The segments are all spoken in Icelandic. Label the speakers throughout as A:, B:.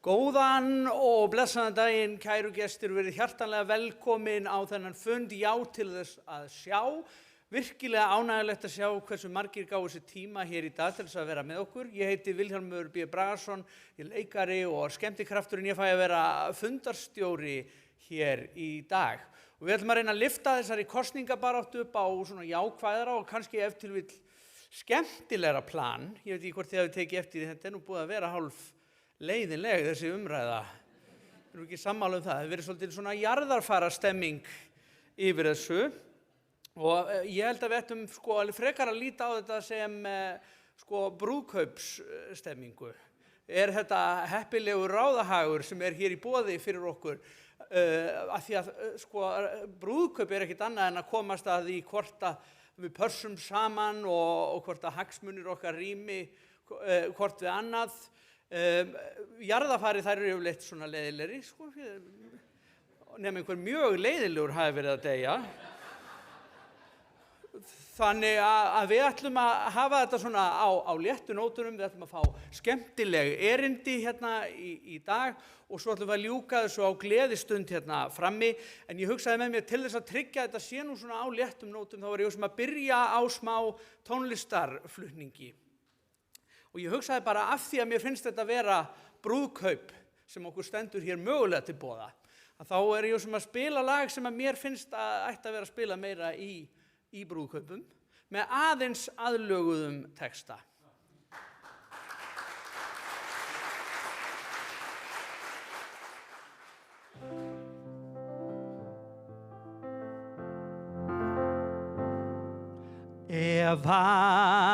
A: Góðan og blessaðan daginn, kæru gestir, verið hjartanlega velkomin á þennan fund, já til þess að sjá. Virkilega ánægjulegt að sjá hversu margir gáfu sér tíma hér í dag til þess að vera með okkur. Ég heiti Vilhjálmur B. Bragason, ég er leikari og skemmtikrafturinn, ég fæ að vera fundarstjóri hér í dag. Og við ætlum að reyna að lyfta þessari kosningabaráttu upp á svona jákvæðara og kannski ef til vill skemmtilegra plan. Ég veit ekki hvort þið hafið tekið eftir því, þetta er nú búið að vera hálf leiðinleg þessi umræða. Erum við ekki sammála það? Það hefur verið svolítið svona jarðarfara stemming yfir þessu og ég held að við ættum frekar að líta á þetta sem brúðkaupsstemmingu. Er þetta heppilegur ráðahagur sem er hér í boði fyrir okkur? Af því að brúðkaup er ekkert annað en að komast að því hvort að við pössum saman og hvort að hagsmunir okkar rými hvort við annað. Jarðarfari þær eru yfirleitt svona leiðilegri, nema einhver mjög leiðilegur hafi verið að deyja. Þannig að við ætlum að hafa þetta svona á léttu nótunum, við ætlum að fá skemmtileg erindi hérna í dag og svo ætlum við að ljúka þessu á gleðistund hérna frammi. En ég hugsaði með mér til þess að tryggja þetta sé nú svona á léttum nótum, þá var ég sem að byrja á smá tónlistarflutningi. Og ég hugsaði bara af því að mér finnst þetta vera brúðkaup sem okkur stendur hér mögulega til boða. Að þá er ég sem að spila lag sem að mér finnst að ætti að vera að spila meira í brúðkaupum með aðeins aðlöguðum texta.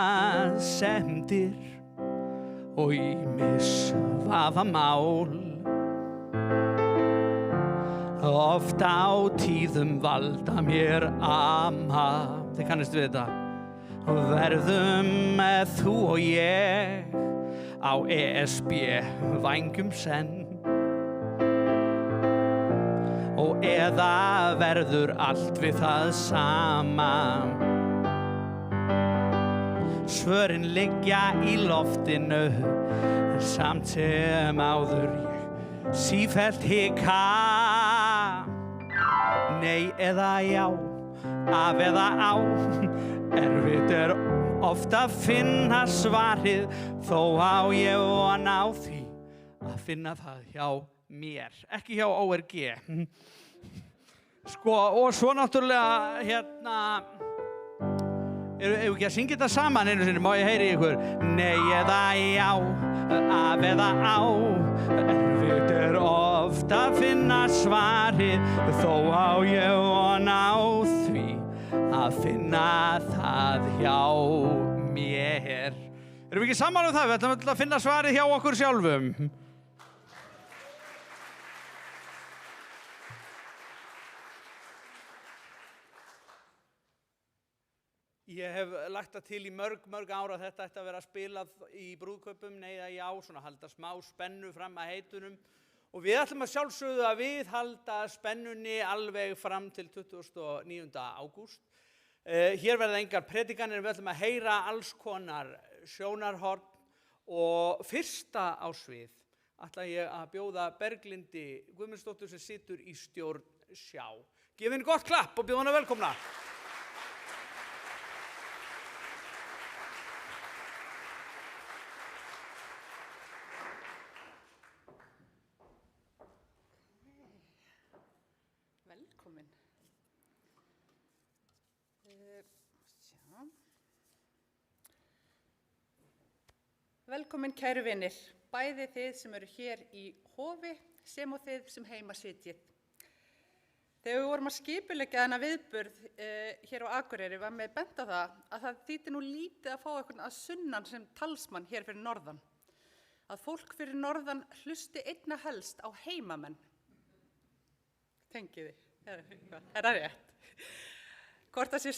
A: Efasemdir og ýmis vafamál oft á tíðum valda mér ama. Þið kannist við þetta. Verðum þú og ég á ESB vængjum senn og eða verður allt við það sama. Svörin liggja í loftinu, samt sem áður ég sífellt hika. Nei eða já, af eða á, erfitt er oft að finna svarið, þó á ég von á því að finna það hjá mér, ekki hjá ORG. Og svo náttúrulega Ef ekki að syngja þetta saman einu sinni, má ég heyri ykkur? Nei eða já, af eða á, erfitt er oft að finna svarið, þó á ég von á því að finna það hjá mér. Erum við ekki sammála það? Við ætlum að finna svarið hjá okkur sjálfum. Ég hef lagt það til í mörg ár að þetta ætti að vera spilað í brúðkaupum, nei eða já, svona halda smá spennu fram að heitunum. Og við ætlum að sjálfsögðu að viðhalda spennunni alveg fram til 29. ágúst. Hér verða engar predikanir, við ætlum að heyra alls konar sjónarhorn og fyrsta á svið ætla ég að bjóða Berglindi Guðmundsdóttur sem situr í stjórn Sjá. Gefið henni gott klapp og bjóða hana velkomna.
B: Velkomin kæru vinir, bæði þið sem eru hér í hofi sem og þið sem heima sitjið. Þegar við vorum að skipuleggja þennan viðburð hér á Akureyri var mér bent á það að þýddi nú lítið að fá einhvern að sunnan sem talsmann hér fyrir norðan. Að fólk fyrir norðan hlusti einna helst á heimamenn. Tengiði, er það rétt? Hvort það sé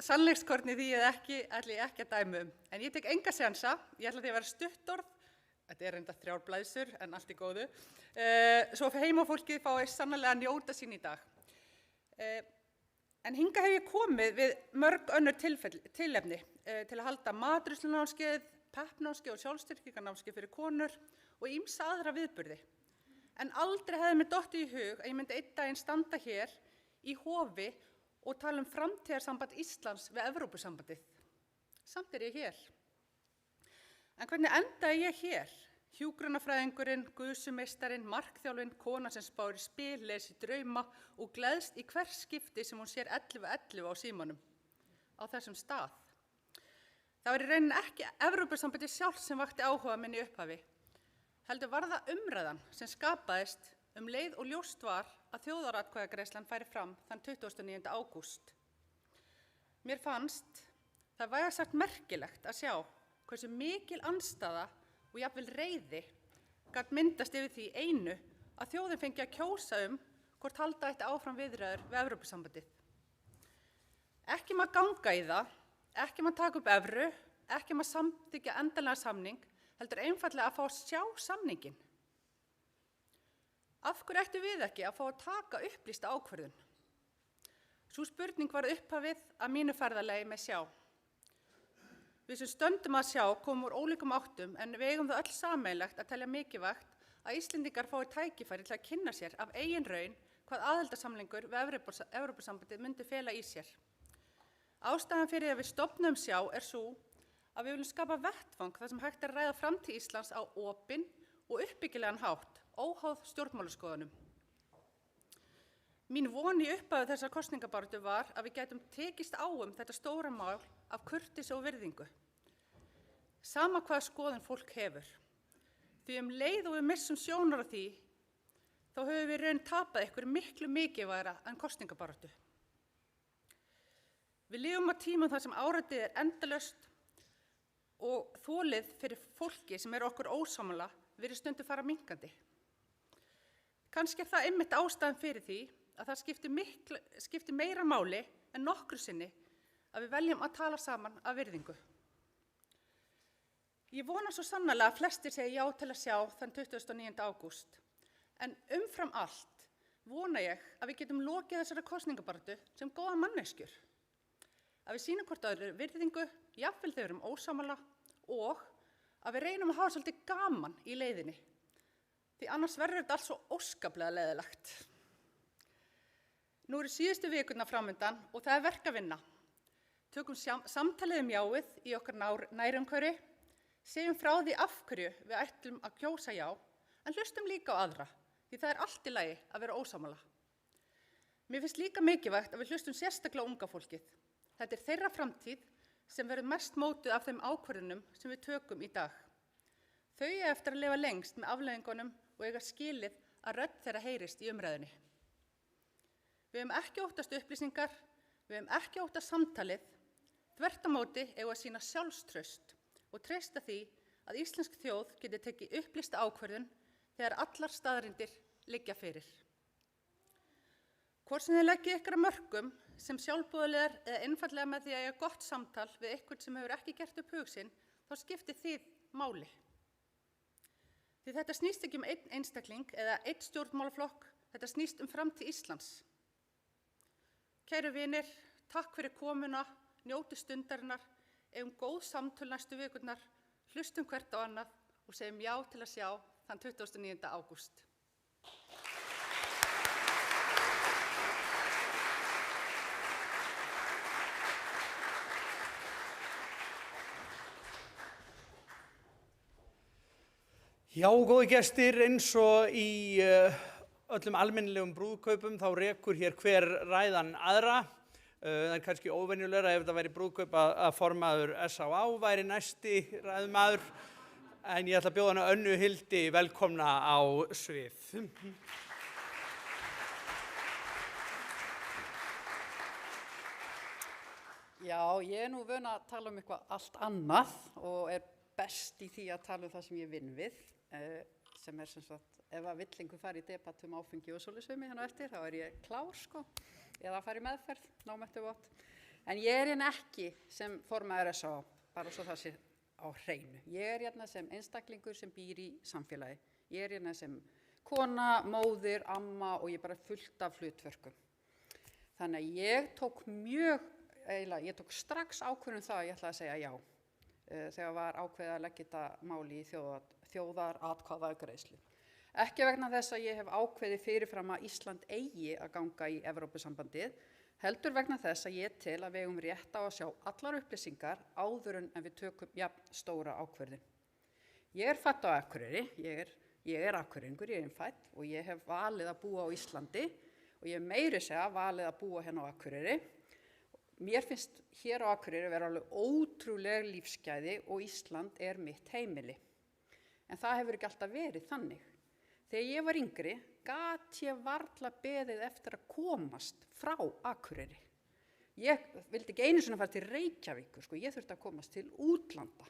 B: sannleikskorn í því eða ekki, ætla ég ekki að dæma um. En ég tek enga sénsa, ég ætla því að vera stuttorð, þetta er enda 3 blaðsur en allt í góðu, svo heimafólkið fái sannarlega að njóta sín í dag. En hingað hef ég komið við mörg önnur tilefni til að halda matreiðslunámskeið, peppnámskeið og sjálfstyrkingarnámskeið fyrir konur og ýmsa aðra viðburði. En aldrei hefði mér dottið í hug að ég myndi einn daginn standa hér í hofi og tala framtíðarsamband Íslands við Evrópusambandið. Samt ég hér. En hvernig endaði ég hér? Hjúkrunarfræðingurinn, guðsumeistarinn, markþjálfinn, kona sem spáir í spil, lesi drauma og gleðst í hver skipti sem hún sér 11:11 á símanum á þessum stað. Það var í rauninni ekki Evrópusambandið sjálf sem vakti áhuga minn í upphafi. Heldur var það umræðan sem skapaðist leið og ljóst var að þjóðaratkvæðagreiðslan færi fram þann 29. ágúst. Mér fannst það vægast sagt merkilegt að sjá hversu mikil andstaða og jafnvel reiði gat myndast yfir því einu að þjóðin fengi að kjósa hvort halda ætti áfram viðræður við Evrópusambandið. Ekki maður ganga í það, ekki maður taka upp evru, ekki maður samþykkja endanlega samning, heldur einfaldlega að fá að sjá samninginn. Af hverju ættum við ekki að fá að taka upplýsta ákvörðun? Sú spurning var upphafið að mínu ferðalagi með sjá. Við sem stöndum að sjá komum úr ólíkum áttum en við eigum það öll sameiginlegt að telja mikilvægt að Íslendingar fái tækifæri til að kynna sér af eigin raun hvað aðildarsamningur við Evrópusambandið myndi fela í sér. Ástæðan fyrir að við stofnum sjá sú að við viljum skapa vettvang þar sem hægt að ræða framtíð Íslands á opinn og uppbyggilegan hátt, óháð stjórnmálaskoðunum. Mín von í upphafi þessar kosningabaráttu var að við gætum tekist á þetta stóra mál af kurteisi og virðingu. Sama hvaða skoðun fólk hefur. Því leið og við missum sjónar á því, þá höfum við raun tapað ykkur miklu mikilvægara en kosningabaráttu. Við lifum á tímum þar sem áreitið endalaust og þolið fyrir fólki sem okkur ósammála virðist stundum fara minnkandi. Kannski það einmitt ástæðan fyrir því að það skiptir meira máli en nokkru sinni að við veljum að tala saman af virðingu. Ég vona svo sannarlega að flestir segja já til að sjá þann 29. ágúst, en umfram allt vona ég að við getum lokið þessari kosningabaráttu sem góða manneskjur. Að við sýnum hvort öðru virðingu, jafnvel þegar við erum ósammála og að við reynum að hafa svolítið gaman í leiðinni. Því annars verður þetta allt svo óskaplega leiðilegt. Nú eru síðustu vikurnar framundan og það verk að vinna. Tökum samtalið jáið í okkar nærumhverfi, segjum frá því af hverju við ætlum að kjósa já, en hlustum líka á aðra, því það allt í lagi að vera ósammála. Mér finnst líka mikilvægt að við hlustum sérstaklega á unga fólkið. Þetta þeirra framtíð sem verður mest mótuð af þeim ákvörðunum sem við tökum í dag. Þau eftir að lifa lengst með afleiðingunum og eiga skilið að rödd þeirra heyrist í umræðunni. Við höfum ekki óttast upplýsingar, við höfum ekki óttast samtalið, þvert á móti eigum að sýna sjálfstraust og treysta því að íslensk þjóð geti tekið upplýsta ákvörðun þegar allar staðreyndir liggja fyrir. Hvort sem þið leggið ykkur að mörkum sem sjálfboðaliðar eða einfaldlega með því að eiga gott samtal við einhvern sem hefur ekki gert upp hug sinn, þá skiptir þið máli. Því þetta snýst ekki einn einstakling eða einn stjórnmálaflokk, þetta snýst framtíð Íslands. Kæru vinir, takk fyrir komuna, njótu stundarinnar, eigum góð samtöl næstu vikurnar, hlustum hvert á annað og segjum já til að sjá þann 29. ágúst.
A: Já, góði gestir, eins og í öllum almennilegum brúðkaupum þá rekur hér hver ræðan aðra. Það kannski óvenjulegra ef það væri brúðkaup að formaður SÁÁ væri næsti ræðumaður, en ég ætla að bjóða hana Önnu Hildi velkomna á svið.
C: Já, ég nú vön að tala eitthvað allt annað og best í því að tala það sem ég vinn við, sem sem sagt, ef að villingu fari í debatt áfengi og svoleiðis hérna eftir, þá ég klár, sko, eða fari í meðferð, námættu vott. En ég hérna ekki sem formaður SÁÁ, bara svo það sé á hreinu. Ég hérna sem einstaklingur sem býr í samfélagi. Ég hérna sem kona, móðir, amma og ég bara fullt af hlutverkum. Þannig að ég tók strax ákvörðun það að ég ætlaði að segja já. Þegar var ákveðið að leggja þetta máli í þjóðaratkvæðagreiðslu. Ekki vegna þess að ég hef ákveðið fyrirfram að Ísland eigi að ganga í Evrópusambandið, heldur vegna þess að ég tel að við eigum rétt á að sjá allar upplýsingar áður en við tökum jafn stóra ákvörðun. Ég er fædd á Akureyri, ég er Akureyringur, ég er fædd og ég hef valið að búa á Íslandi og ég hef meiri segja valið að búa hérna á Akureyri. Mér finnst hér á Akureyri vera alveg ótrúleg lífsgæði og Ísland er mitt heimili. En það hefur ekki alltaf verið þannig. Þegar ég var yngri, gat ég varla beðið eftir að komast frá Akureyri. Ég vildi ekki einu sinni fara til Reykjavíkur, ég þurfti að komast til útlanda.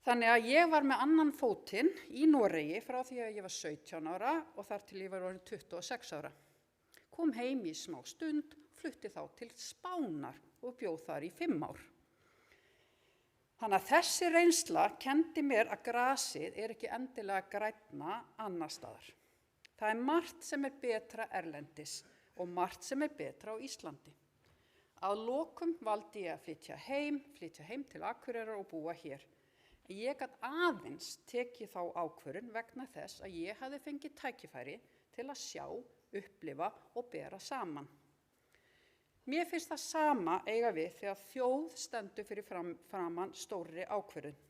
C: Þannig að ég var með annan fótinn í Noregi frá því að ég var 17 ára og þar til ég var orðin 26 ára. Kom heim í smá stund, flutti þá til Spánar og bjó þar í 5 ár. Þannig að þessi reynsla kenndi mér að grasið er ekki endilega grænna annar staðar. Það er margt sem er betra erlendis og margt sem er betra á Íslandi. Að lokum valdi ég að flytja heim til Akureyrar og búa hér. Ég gat aðeins tekið þá ákvörðun vegna þess að ég hafði fengið tækifæri til að sjá, upplifa og bera saman. Mér finnst það sama eiga við þegar þjóð stendur fyrir framan stórri ákvörðun.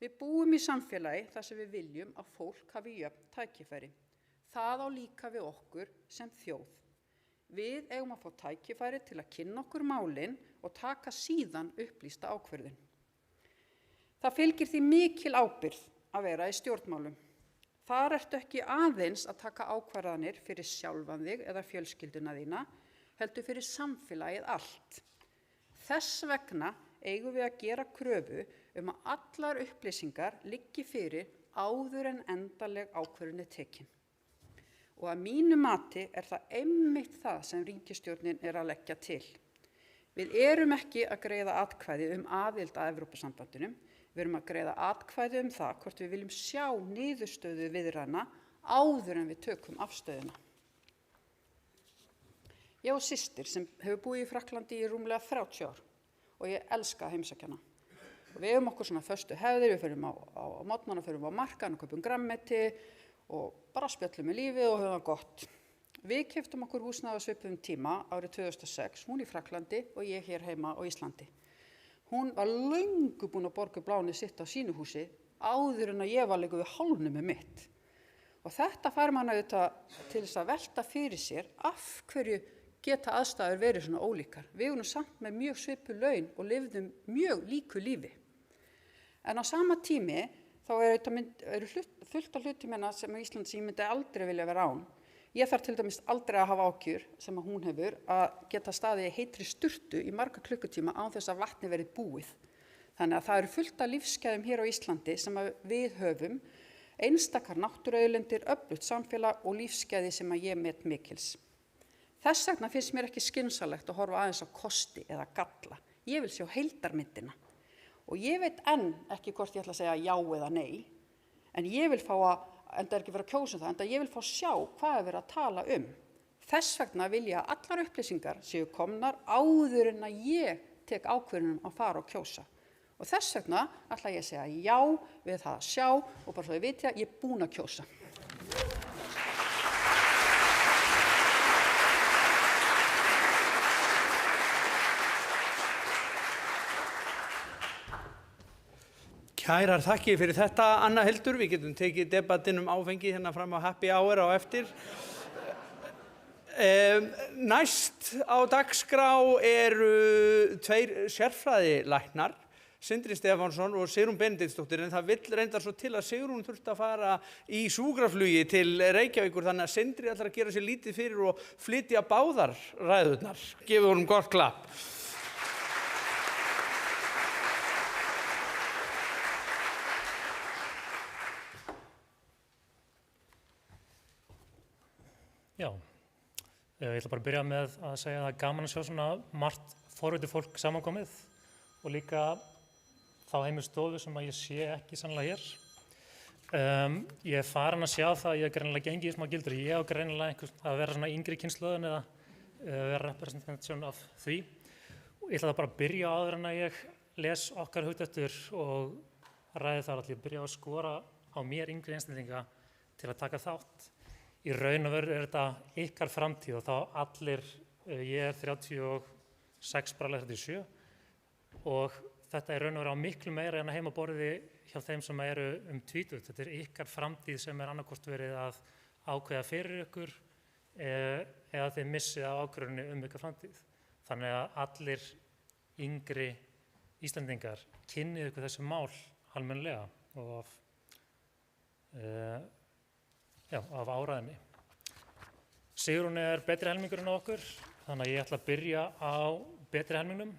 C: Við búum í samfélagi þar sem við viljum að fólk hafi jöfn tækifæri. Það á líka við okkur sem þjóð. Við eigum að fá tækifæri til að kynna okkur málin og taka síðan upplýsta ákvörðun. Það fylgir því mikil ábyrgð að vera í stjórnmálum. Þar ertu ekki aðeins að taka ákvarðanir fyrir sjálfan þig eða fjölskylduna þína, heldur fyrir samfélagið allt. Þess vegna eigum við að gera kröfu að allar upplýsingar liggi fyrir áður en endanleg ákvörðun er tekin. Og að mínu mati er það einmitt það sem ríkisstjórnin er að leggja til. Við erum ekki að greiða atkvæði aðild að Evrópusambandinu, við erum að greiða atkvæði það hvort við viljum sjá niðurstöðu viðræðna áður en við tökum afstöðuna. Ég á systir sem hefur búið í Frakklandi í rúmlega 30 ár og ég elska að heimsækja hana. Og við eigum okkur svona föstu hefðir, við förum á morgnana, förum á markaðinn og kaupum grænmeti og bara spjöllum með lífið og höfum það gott. Við keyptum okkur húsnæði á svipuðum tíma árið 2006, hún í Frakklandi og ég hér heima á Íslandi. Hún var löngu búin að borga upp lánið sitt á sínu húsi áður en að ég var líka við hálfnum með mitt. Og þetta fær mann auðvitað til þess að velta fyrir sér af hverju geta aðstæður verið svona ólíkar. Við erum samt með mjög svipuð laun og lifðum mjög líku lífi. En á sama tími þá eru fullt af hlutum sem Íslands ég myndi aldrei vilja vera án. Ég þarf til dæmis aldrei að hafa áhyggjur sem að hún hefur að geta staðið í heitri sturtu í marga klukkutíma án þess að vatni verið búið. Þannig að það eru fullt af lífsgæðum hér á Íslandi sem að við höfum, einstakar náttúruauðlindir, öflugt samfélag og lífsgæði sem að ég met mikils. Þess vegna finnst mér ekki skynsamlegt að horfa aðeins á kosti eða galla. Ég vil sjá heildarmyndina. Og ég veit enn ekki hvort ég ætla að segja já eða nei, en ég vil fá enda er ekki verið að kjósa það, enda ég vil fá sjá hvað er verið að tala Þess vegna vil ég að allar upplýsingar séu komnar áður en að ég tek ákvörðun að fara og kjósa. Og þess vegna ætla ég að segja já við það að sjá og bara svo ég viti að ég er búin að kjósa.
A: Kærar þakkir fyrir þetta, Anna Hildur. Við getum tekið debattinn áfengi hérna fram á happy hour á eftir. Næst á dagskrá eru 2 sérfræðilæknar, Sindri Stefánsson og Sigrún Benediktsdóttir, en það vill reyndar svo til að Sigrún þurfti að fara í sjúkraflugi til Reykjavíkur, þannig að Sindri ætlar að gera sér lítið fyrir og flytja báðar ræðurnar. Gefið honum gott klapp.
D: Já, ég ætla bara að byrja með að segja að það er gaman að sjá svona margt forvitið fólk samankomið og líka þá heim í stofu sem að ég sé ekki sannlega hér. Ég er farin að sjá það að ég er greinilega gengið í smá gildur. Ég á greinilega að vera svona yngri kynslóðin eða vera representation af því. Og ég ætla það bara að byrja áður en að ég les okkar hugdættur og ræði þar allir. Ég byrja að skora á mér yngri einstaklinga til að taka þátt. Í raun og veru þetta ykkar framtíð og þá allir, ég 36, bara 37 og þetta raun og veru á miklu meira en að heimaborði hjá þeim sem eru 20. Þetta ykkar framtíð sem annarkvort verið að ákveða fyrir ykkur eða þeir missið á ákvörðunni ykkar framtíð. Þannig að allir yngri Íslendingar kynnið ykkur þessi mál almennilega og af áræðinni. Sigrún betri helmingurinn á okkur, þannig að ég ætla að byrja á betri helmingnum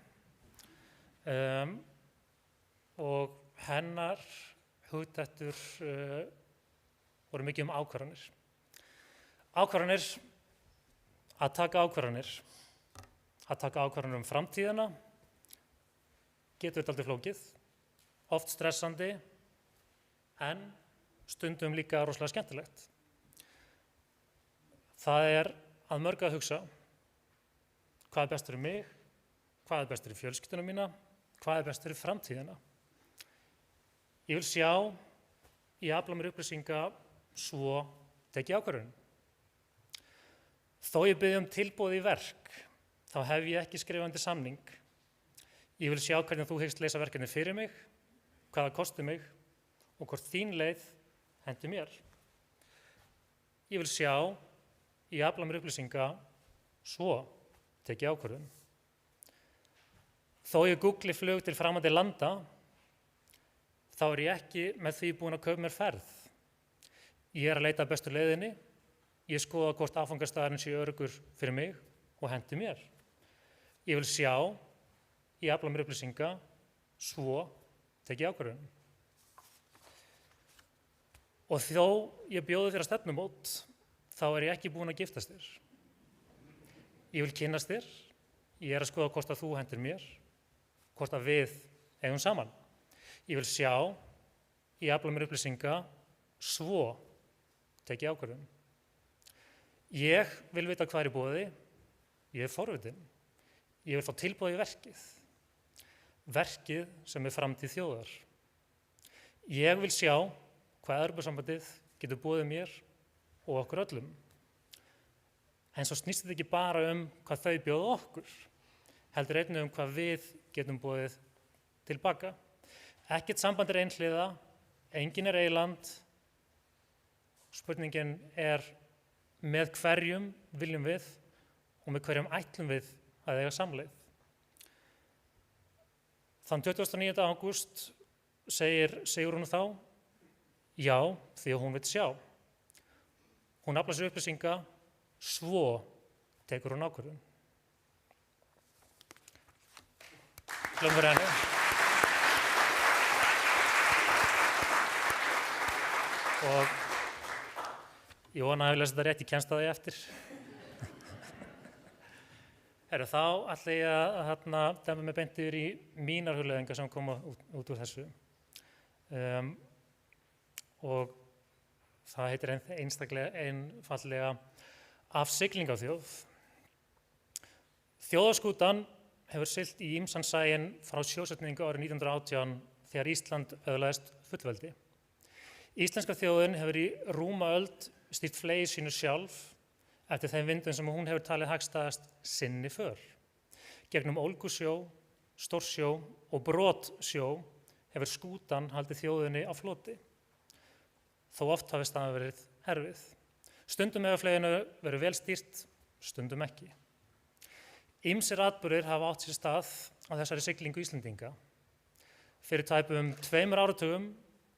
D: og hennar hugdættur voru mikið ákvarðanir. Ákvarðanir, að taka ákvarðanir. Að taka ákvarðanir framtíðina getur dálítið flókið, oft stressandi en stundum líka rosalega skemmtilegt. Það að mörgu að hugsa hvað best fyrir mig, hvað best fyrir fjölskylduna mína, hvað best fyrir framtíðina. Ég vil sjá, ég afla mér upplýsinga svo tek ég ákvörðun. Þó ég biðji tilboð í verk, þá hef ég ekki skrifað undir samning. Ég vil sjá hvernig þú hyggst leysa verkefni fyrir mig, hvað það kosti mig og hvort þín leið hendi mér. Ég vil sjá, ég afla mér upplýsinga, svo tek ég ákvörðun. Þó ég googli flug til framandi landa, þá ég ekki með því búin að kaupa mér ferð. Ég að leita að bestu leiðinni, ég skoða hvort áfangastaðurinn sé öruggur fyrir mig og hendi mér. Ég vil sjá, ég afla mér upplýsinga, svo tek ég ákvörðun. Og þó ég bjóði þér að stefnumót, þá ég ekki búin að giftast þér. Ég vil kynnast þér, ég að skoða hvort að þú hendir mér, hvort að við eigum saman. Ég vil sjá, ég afla mér upplýsinga, svo tek ég ákvörðun. Ég vil vita hvað í boði, ég forvitin. Ég vil fá tilboð í verkið. Verkið sem framtíð þjóðar. Ég vil sjá hvað Evrópusambandið getur boðið mér og okkur öllum. En svo snýst þetta ekki bara hvað þau bjóða okkur, heldur einnig hvað við getum boðið tilbaka. Ekkert samband einhliða, enginn eyland. Spurningin með hverjum viljum við og með hverjum ætlum við að eiga samleið. Þann 29. ágúst segir Sigrún þá, já, því að hún vill sjá. Hún aflar sér upplýsinga, svo tekur hún ákvörðun. Hljómur henni. Og ég vona að ég lesi þetta rétt, ég kemst að því eftir. Þá ætla ég að demba mig beint yfir í mínar hugleiðingar sem koma út úr þessu. Og það heitir einfaldlega af siglingu á þjóð. Þjóðarskútan hefur siglt í ýmsan sæinn frá sjósetningu árið 1918 þegar Ísland öðlaðist fullveldi. Íslenska þjóðin hefur í rúma öld stýrt flegi sínu sjálf eftir þeim vindum sem hún hefur talið hagstæðast sinni för. Gegnum ólgusjó, stórsjó og brotsjó hefur skútan haldið þjóðinni á floti. Þó oft hafi staðan verið erfið. Stundum hefur fleginu verið vel stýrt, stundum ekki. Ýmsir atburðir hafa átt sér stað á þessari siglingu Íslendinga. Fyrir tæpum 2 áratugum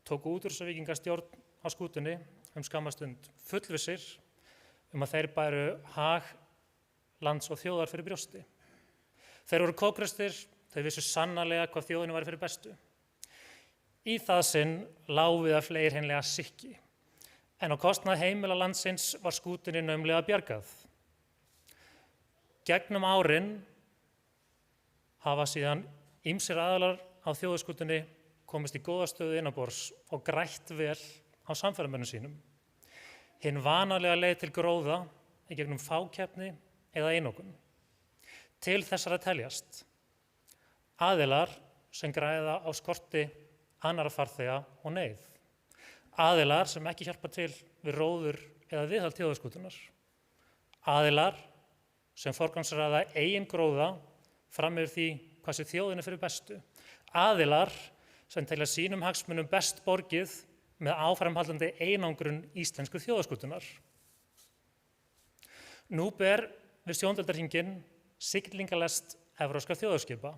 D: tóku útúrsvíkingar stjórn á skútunni skammastund fullvissir að þeir bæru hag lands og þjóðar fyrir brjósti. Þeir voru kókrestir, þau vissu sannarlega hvað þjóðinni væri fyrir bestu. Í það sinn lá við að fleiri hreinlega sykki, en á kostnað heimila landsins var skútunni naumlega bjargað. Gegnum árin hafa síðan ýmsir aðilar á þjóðarskútunni komist í góða stöðu innanborðs og grætt vel á samferðamönnum sínum. Hinn vanalega leið til gróða í gegnum fákeppni eða einokun. Til þessara teljast aðilar sem græða á skorti annarra farþega og neyð. Aðilar sem ekki hjálpa til við róður eða viðhald þjóðarskútunnar. Aðilar sem forgangsraða eigin gróða fram yfir því hvað sé þjóðinni fyrir bestu. Aðilar sem telja sínum hagsmunum best borgið með áframhaldandi einangrun íslensku þjóðarskútunnar. Nú ber við sjóndeildarhringinn siglingalest evrópskra þjóðarskipa.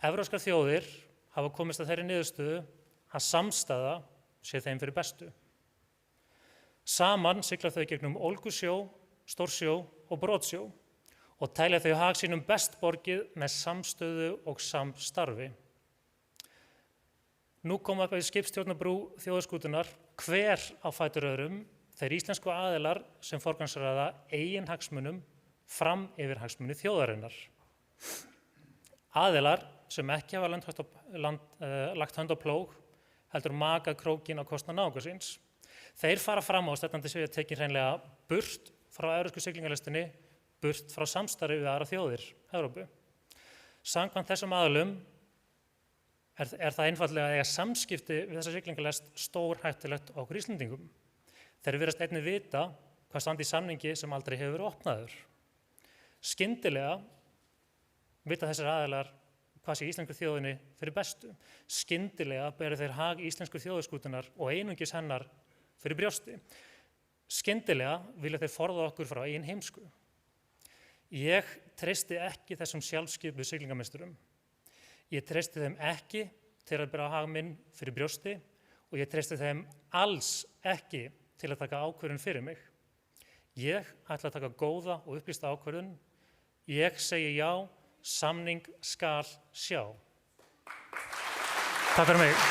D: Evrópskar þjóðir hafa komist að þeirri niðurstöðu að samstaða sé þeim fyrir bestu. Saman sigla þau gegnum ólgusjó, stórsjó og brotsjó og telja þau hag sínum best borgið með samstöðu og samstarfi. Nú koma upp við skipstjórnarbrú þjóðarskútunnar hver á fætur öðrum þeir íslensku aðilar sem forgangsraða eigin hagsmunum fram yfir hagsmuni þjóðarinnar. Aðilar sem ekki hafa lagt hönd á plóg heldur maka krókinn á kostnað náunga síns. Þeir fara fram á stefnandi séu að tekið hreinlega burt frá evrópsku siglingalistinni, burt frá samstarfi við aðra þjóðir Evrópu. Samkvæmt þessum aðilum er það einfaldlega að eiga samskipti við þessa siglingalest stórhættulegt okkur Íslendingum. Þeir virðast einnig vita hvað standi í samningi sem aldrei hefur verið opnaður. Skyndilega vita þessir aðilar hvað sé íslensku þjóðinni fyrir bestu. Skyndilega beri þeir hag íslensku þjóðarskútunnar og einungis hennar fyrir brjósti. Skyndilega vilja þeir forða okkur frá eigin heimsku. Ég treysti ekki þessum sjálfskipuðu siglingameisturum. Ég treysti þeim ekki til að bera hag minn fyrir brjósti og ég treysti þeim alls ekki til að taka ákvörðun fyrir mig. Ég ætla að taka góða og upplýsta ákvörðun. Ég segi já, samning skal sjá. Takk fyrir mig.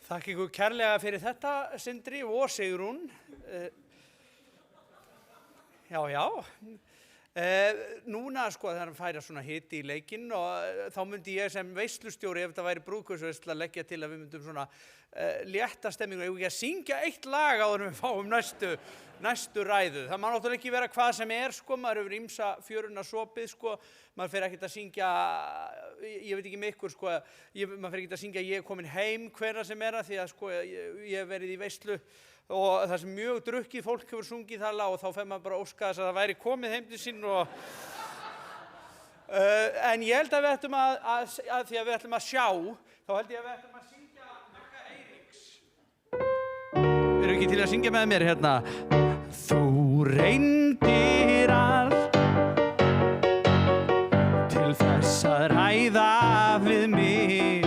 A: Þakka ykkur kærlega fyrir þetta, Sindri og Sigrún. Núna sko það er að færa svona hiti í leikinn og þá myndi ég sem veislustjóri ef þetta væri brúðkaupsveisla leggja til að við myndum svona létta stemmingu. Ef ekki að syngja eitt lag áður en við fáum næstu ræðu. Það má náttúrulega ekki vera hvað sem sko, maður hefur ýmsa fjöruna sopið sko, maður fer ekkert að syngja, ég veit ekki með ykkur sko, maður fer ekkert að syngja ég er komin heim hvenær sem að því að sko ég hef verið í veislu og það sem mjög drukkið fólk hefur sungið það lag og þá fer maður bara að óska þess að það væri komið heim til sín og en ég held að við ættum að því að við ætlum að sjá, þá held ég að við ættum að syngja Magga Eiríks. Eru ekki til að syngja með mér hérna? Þú reyndir allt til þess að ræða við mig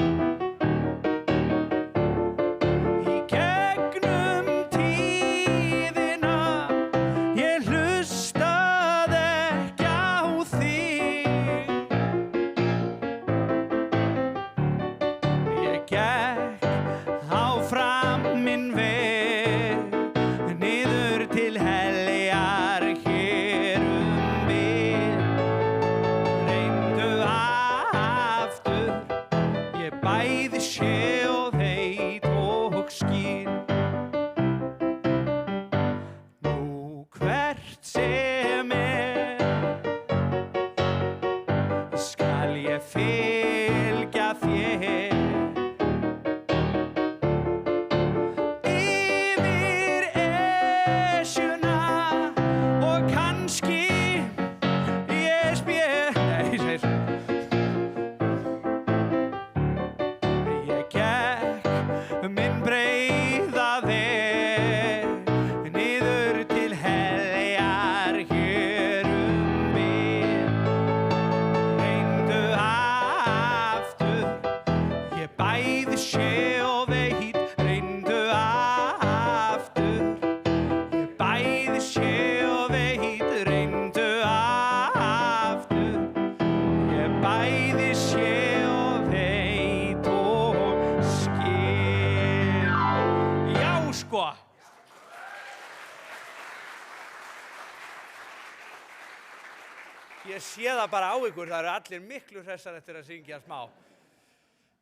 A: Ég sé það bara á ykkur, það eru allir miklu hressar eftir að syngja smá.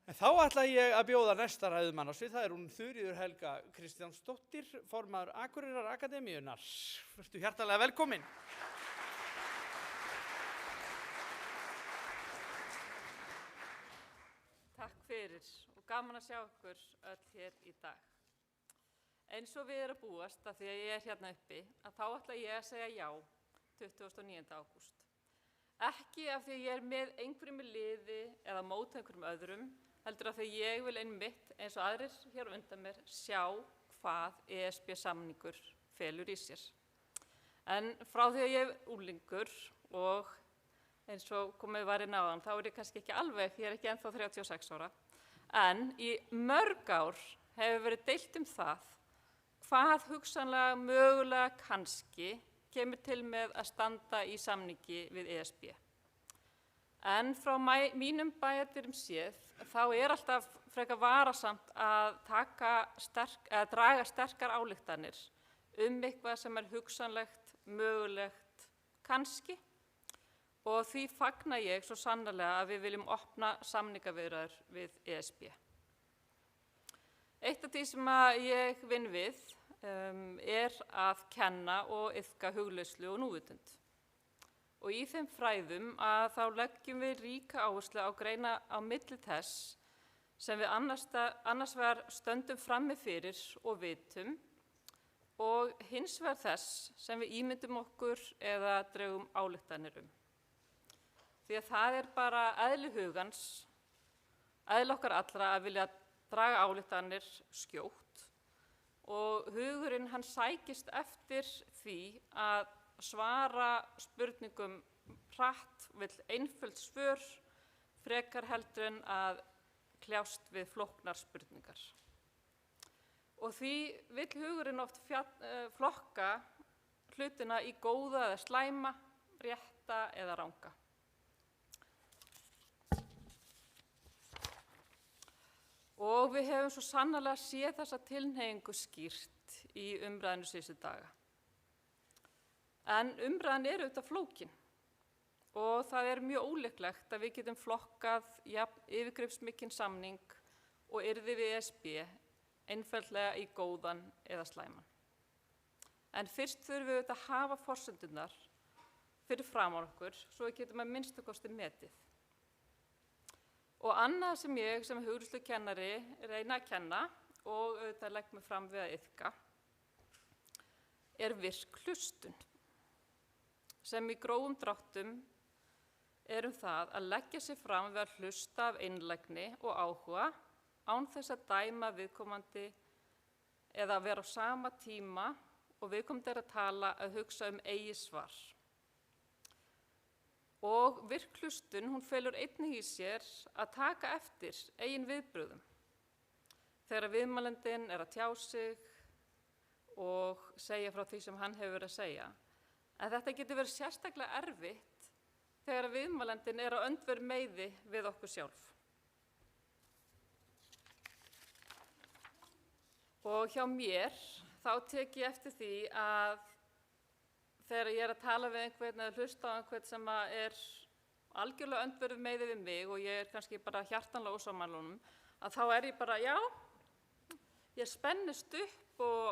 A: En þá ætla ég að bjóða næsta ræðumann á svið, það hún Þuríður Helga Kristjánsdóttir, formaður Akureyrar Akademíunnar. Vertu hjartalega velkomin.
E: Takk fyrir og gaman að sjá ykkur öll hér í dag. Eins og við erum að búast af því að ég er hérna uppi, að þá ætla ég að segja já 29. ágúst. Ekki af því að ég er með einhverjum í liði eða móti einhverjum öðrum, heldur af því að ég vil einmitt eins og aðrir hér á undan mér sjá hvað ESB-samningur felur í sér. En frá því að ég er unglingur og eins og komið var inn áðan, þá er ég kannski ekki alveg, ég er ekki ennþá 36 ára, en í mörg ár hefur verið deilt það hvað hugsanlega, mögulega, kannski kemur til með að standa í samningi við ESB. En frá mínum bæjardyrum séð, þá er alltaf frekar varasamt að draga sterkar ályktanir eitthvað sem er hugsanlegt, mögulegt, kannski. Og því fagna ég svo sannarlega að við viljum opna samningaviðræður við ESB. Eitt af því sem ég vinn við er að kenna og iðka hugleiðslu og núvitund. Og í þeim fræðum að þá leggjum við ríka áherslu á greina á milli þess sem við annars vegar stöndum frammi fyrir og vitum og hins vegar þess sem við ímyndum okkur eða dregum ályktanir Því að það er bara eðli hugans, eðli okkar allra að vilja draga ályktanir skjótt og hugurinn hann sækist eftir því að svara spurningum hratt, vill einföld svör, frekar heldur en að kljást við flóknar spurningar. Og því vill hugurinn oft flokka hlutina í góða eða slæma, rétta eða ranga. Og við hefum svo sannarlega séð þessa tilhneigingu skýrt í umræðinu síðustu daga. En umræðan er auðvitað flókin og það er mjög ólíklegt að við getum flokkað yfirgripsmikinn samning og yrði við ESB einfaldlega í góðan eða slæman. En fyrst þurfum við auðvitað að hafa forsendurnar fyrir framan okkur svo við getum að minnstu kosti metið. Og annað sem ég sem hugleiðslukennari reyna að kenna og auðvitað legg mig fram við að iðka er virk hlustun. Sem í grófum dráttum það að leggja sig fram við að hlusta af einlægni og áhuga án þess að dæma viðkomandi eða vera á sama tíma og viðkomandi að tala að hugsa eigið svar. Og virk hlustun, hún felur einnig í sér að taka eftir eigin viðbrögðum. Þegar viðmælandinn er að tjá sig og segja frá því sem hann hefur verið að segja. En þetta getur verið sérstaklega erfitt þegar viðmælandinn er á öndverð meiði við okkur sjálf. Og hjá mér þá tek ég eftir því að þegar ég er að tala við einhvern eða hlusta á einhvern sem er algjörlega öndverð meiði við mig og ég er kannski bara hjartanlega ósammála honum, að þá er ég bara, já, ég spennist upp og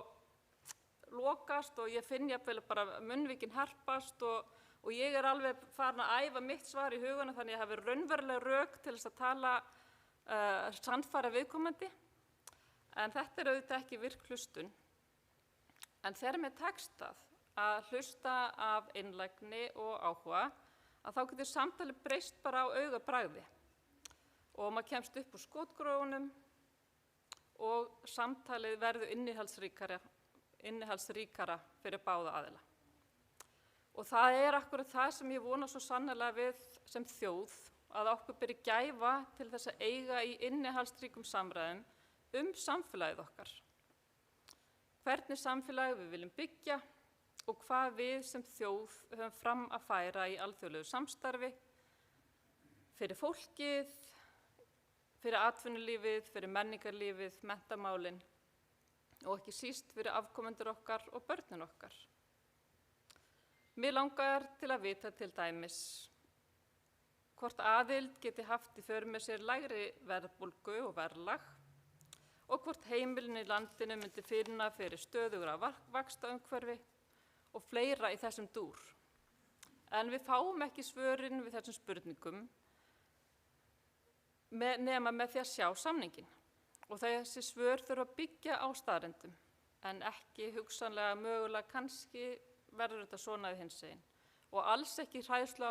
E: lokast og ég finn jafnvel bara munnvikin harpast og ég er alveg farin að æfa mitt svar í hugunum þannig að ég hafi raunverulega rök til þess að tala sannfæra viðkomandi. En þetta er auðvitað ekki virk hlustun. En þegar mér tekst að hlusta af einlægni og áhuga, að þá getur samtalið breyst bara á augabragði og maður kemst upp úr skotgrófunum og samtalið verður innihaldsríkara fyrir báða aðila. Og það er akkúrat það sem ég vona svo sannarlega við sem þjóð að okkur beri gæfa til þess að eiga í innihaldsríkum samræðum samfélagið okkar. Hvernig samfélagi við viljum byggja og hvað við sem þjóð höfum fram að færa í alþjóðlegu samstarfi fyrir fólkið, fyrir atvinnulífið, fyrir menningarlífið, menntamálin og ekki síst fyrir afkomendur okkar og börnin okkar. Mér langar til að vita til dæmis hvort aðild geti haft í för með sér lægri verðbólgu og verðlag og hvort heimilin í landinu myndi finna fyrir stöðugra vaxtaumhverfi og fleira í þessum dúr. En við fáum ekki svörin við þessum spurningum nema með því að sjá samningin. Og þessi svör þurfa að byggja á staðreyndum, en ekki hugsanlega mögulega kannski verður þetta svona við hinsegin og alls ekki hræðslu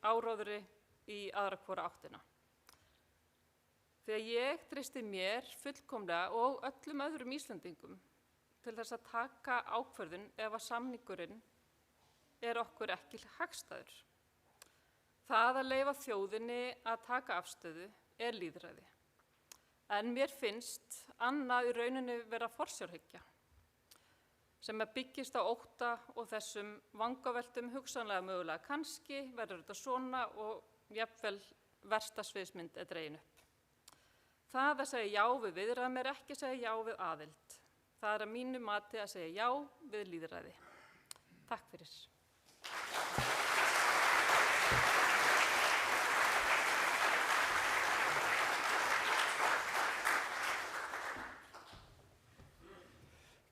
E: áróðri í aðra hvora áttina. Þegar ég treysti mér fullkomlega og öllum öðrum Íslendingum til þess að taka ákvörðun ef að samningurinn okkur ekki hagstæður. Það að leyfa þjóðinni að taka afstöðu lýðræði. En mér finnst annað í rauninni vera forsjárhyggja sem byggist á ótta og þessum vangaveltum hugsanlega mögulega kannski verður þetta svona og jafnvel versta sviðsmynd dregin upp. Það að segja já við viðræðum ekki að segja já við aðild. Það að mínu mati að segja já við lýðræði. Takk fyrir.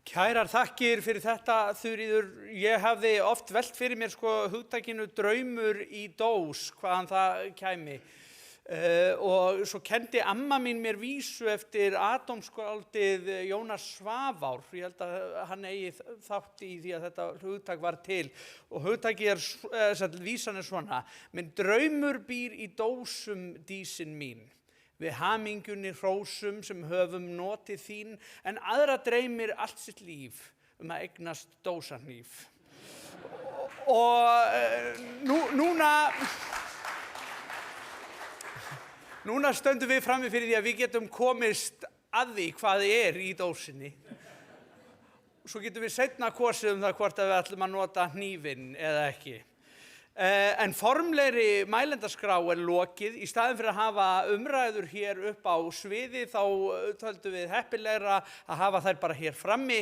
A: Kærar þakkir fyrir þetta, Þuríður. Ég hafði oft velt fyrir mér hugtakinu draumur í dós, hvaðan það kæmi. Og svo kenndi amma mín mér vísu eftir atómskáldið Jónas Svafár. Ég held að hann eigi þátt í því að þetta hugtak var til. Og hugtakið vísan svona: minn draumur býr í dósum, dísin mín. Við hamingjunni hrósum sem höfum notið þín, en aðra dreymir allt sitt líf að eignast dósahníf. Og núna stöndum við frammi fyrir því að við getum komist að því hvað í dósinni. Svo getum við seinna kosið það hvort að við ætlum að nota hnífinn eða ekki. En formlegri mælendaskrá lokið. Í staðinn fyrir að hafa umræður hér upp á sviði þá töldum við heppilegra að hafa þær bara hér frammi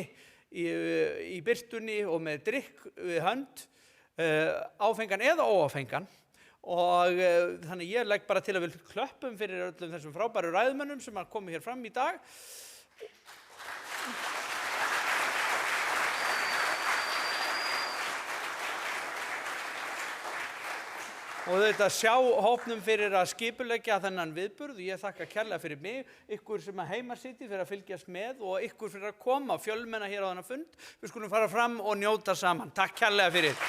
A: í birtunni og með drykk við hönd, áfengan eða óáfengan. Og þannig ég legg bara til að við klöppum fyrir öllum þessum frábæru ræðumönnum sem komu hér fram í dag. Og þetta sjá hópnum fyrir að skipuleggja þennan viðburð. Ég þakka kærlega fyrir mig, ykkur sem að heima sitji fyrir að fylgjast með og ykkur fyrir að koma fjölmenna hér á þennan fund. Við skulum fara fram og njóta saman. Takk kærlega fyrir.